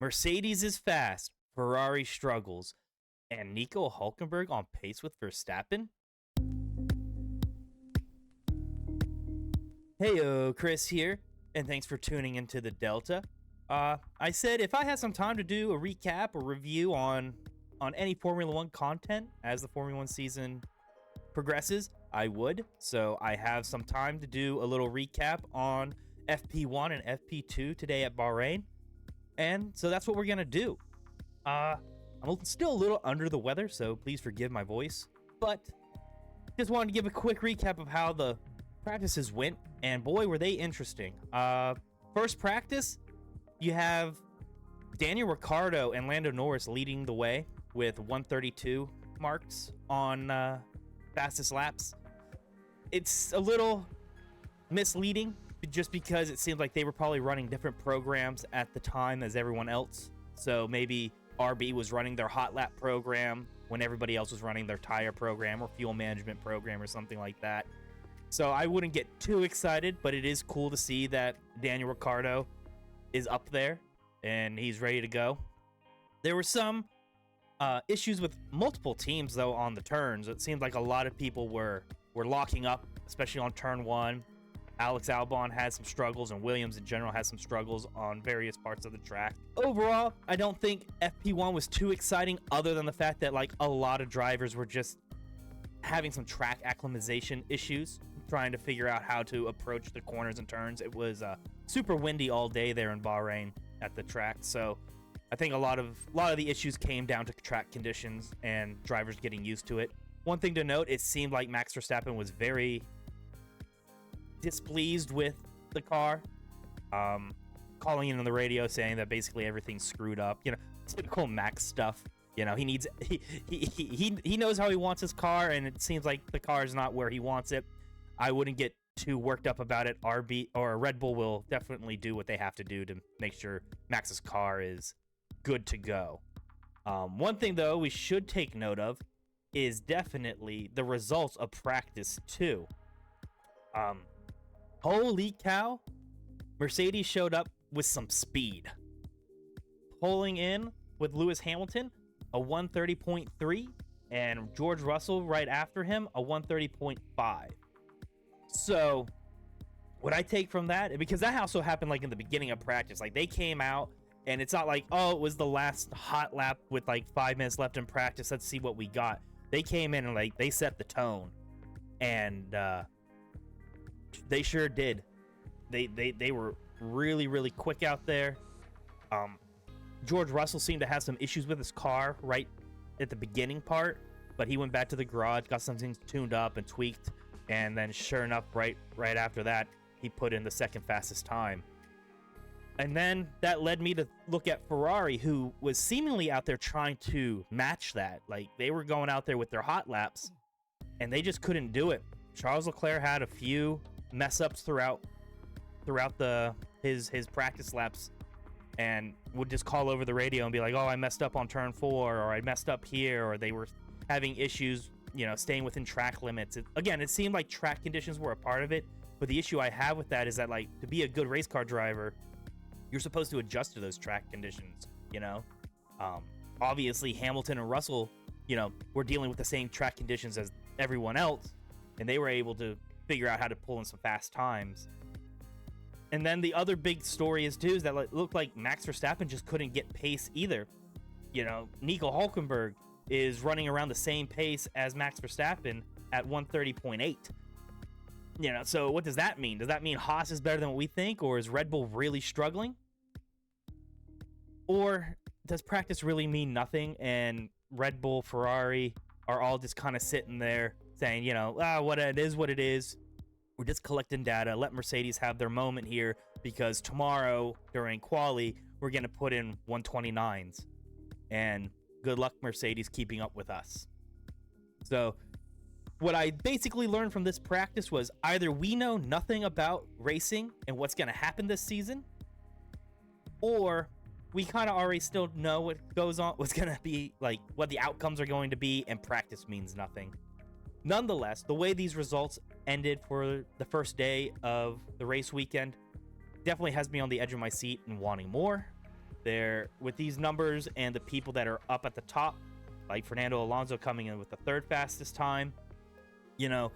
Mercedes is fast, Ferrari struggles, and Nico Hulkenberg on pace with Verstappen? Hey, Chris here, and thanks for tuning into the Delta. I said if I had some time to do a recap or review on any Formula One content as the Formula One season progresses, I would. So I have some time to do a little recap on FP1 and FP2 today at Bahrain, and so that's what we're gonna do. I'm still a little under the weather, so please forgive my voice, but just wanted to give a quick recap of how the practices went, and boy, were they interesting. First practice, you have Daniel Ricciardo and Lando Norris leading the way with 132 marks on fastest laps. It's a little misleading just because it seems like they were probably running different programs at the time as everyone else. So maybe RB was running their hot lap program when everybody else was running their tire program or fuel management program or something like that. So I wouldn't get too excited, but it is cool to see that Daniel Ricciardo is up there and he's ready to go. There were some issues with multiple teams, though, on the turns. It seemed like a lot of people were locking up, especially on turn one. Alex Albon had some struggles, and Williams in general had some struggles on various parts of the track. Overall, I don't think FP1 was too exciting, other than the fact that like a lot of drivers were just having some track acclimatization issues, trying to figure out how to approach the corners and turns. It was super windy all day there in Bahrain at the track, so I think a lot of the issues came down to track conditions and drivers getting used to it. One thing to note, it seemed like Max Verstappen was very displeased with the car, calling in on the radio saying that basically everything's screwed up. You know, typical Max stuff. You know, he knows how he wants his car, and it seems like the car is not where he wants it. I wouldn't get too worked up about it. RB or Red Bull will definitely do what they have to do to make sure Max's car is good to go. One thing though we should take note of is definitely the results of practice 2. Holy cow, Mercedes showed up with some speed, pulling in with Lewis Hamilton a 130.3 and George Russell right after him a 130.5. So what I take from that, because that also happened like in the beginning of practice, like they came out and it's not like, oh, it was the last hot lap with like 5 minutes left in practice, let's see what we got. They came in and like they set the tone, and they sure did. They were really quick out there. George Russell seemed to have some issues with his car right at the beginning part, but he went back to the garage, got some things tuned up and tweaked, and then sure enough, right after that, he put in the second fastest time. And then that led me to look at Ferrari, who was seemingly out there trying to match that. Like, they were going out there with their hot laps, and they just couldn't do it. Charles Leclerc had a few mess ups throughout his practice laps, and would just call over the radio and be like, oh, I messed up on turn 4, or I messed up here, or they were having issues, you know, staying within track limits. It seemed like track conditions were a part of it, but the issue I have with that is that, like, to be a good race car driver, you're supposed to adjust to those track conditions, you know? Obviously, Hamilton and Russell, you know, were dealing with the same track conditions as everyone else, and they were able to figure out how to pull in some fast times. And then the other big story is that it looked like Max Verstappen just couldn't get pace either. You know, Nico Hulkenberg is running around the same pace as Max Verstappen at 130.8. You know, so what does that mean? Does that mean Haas is better than what we think, or is Red Bull really struggling? Or does practice really mean nothing, and Red Bull, Ferrari are all just kind of sitting there saying, you know, what it is, what it is. We're just collecting data. Let Mercedes have their moment here, because tomorrow during quali, we're going to put in 129s. And good luck, Mercedes, keeping up with us. So what I basically learned from this practice was either we know nothing about racing and what's going to happen this season, or we kind of already still know what goes on, what's going to be, like, what the outcomes are going to be, and practice means nothing. Nonetheless, the way these results ended for the first day of the race weekend definitely has me on the edge of my seat and wanting more. There, with these numbers and the people that are up at the top, like Fernando Alonso coming in with the third fastest time, you know,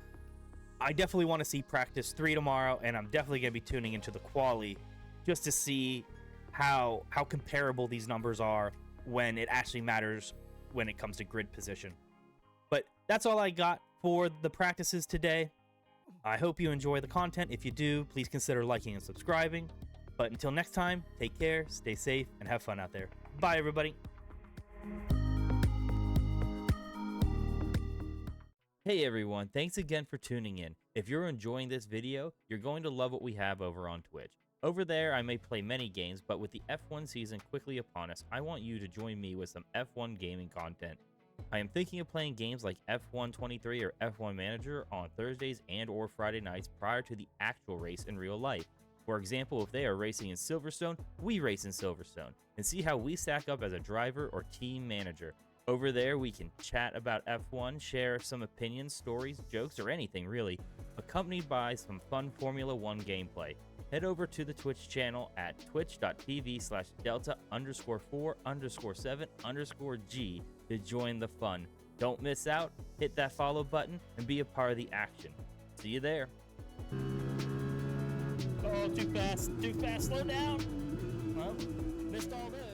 I definitely want to see practice 3 tomorrow, and I'm definitely going to be tuning into the quali just to see how comparable these numbers are when it actually matters when it comes to grid position. But that's all I got for the practices today. I hope you enjoy the content. If you do, please consider liking and subscribing. But until next time, take care, stay safe, and have fun out there. Bye, everybody. Hey everyone, thanks again for tuning in. If you're enjoying this video, you're going to love what we have over on Twitch. Over there, I may play many games, but with the F1 season quickly upon us, I want you to join me with some F1 gaming content. I am thinking of playing games like F1 23 or F1 Manager on Thursdays and or Friday nights prior to the actual race in real life. For example, if they are racing in Silverstone, we race in Silverstone, and see how we stack up as a driver or team manager. Over there, we can chat about F1, share some opinions, stories, jokes, or anything really, accompanied by some fun Formula 1 gameplay. Head over to the Twitch channel at twitch.tv/delta_4_7_G to join the fun. Don't miss out, hit that follow button, and be a part of the action. See you there. Oh, too fast, slow down. Well, missed all this.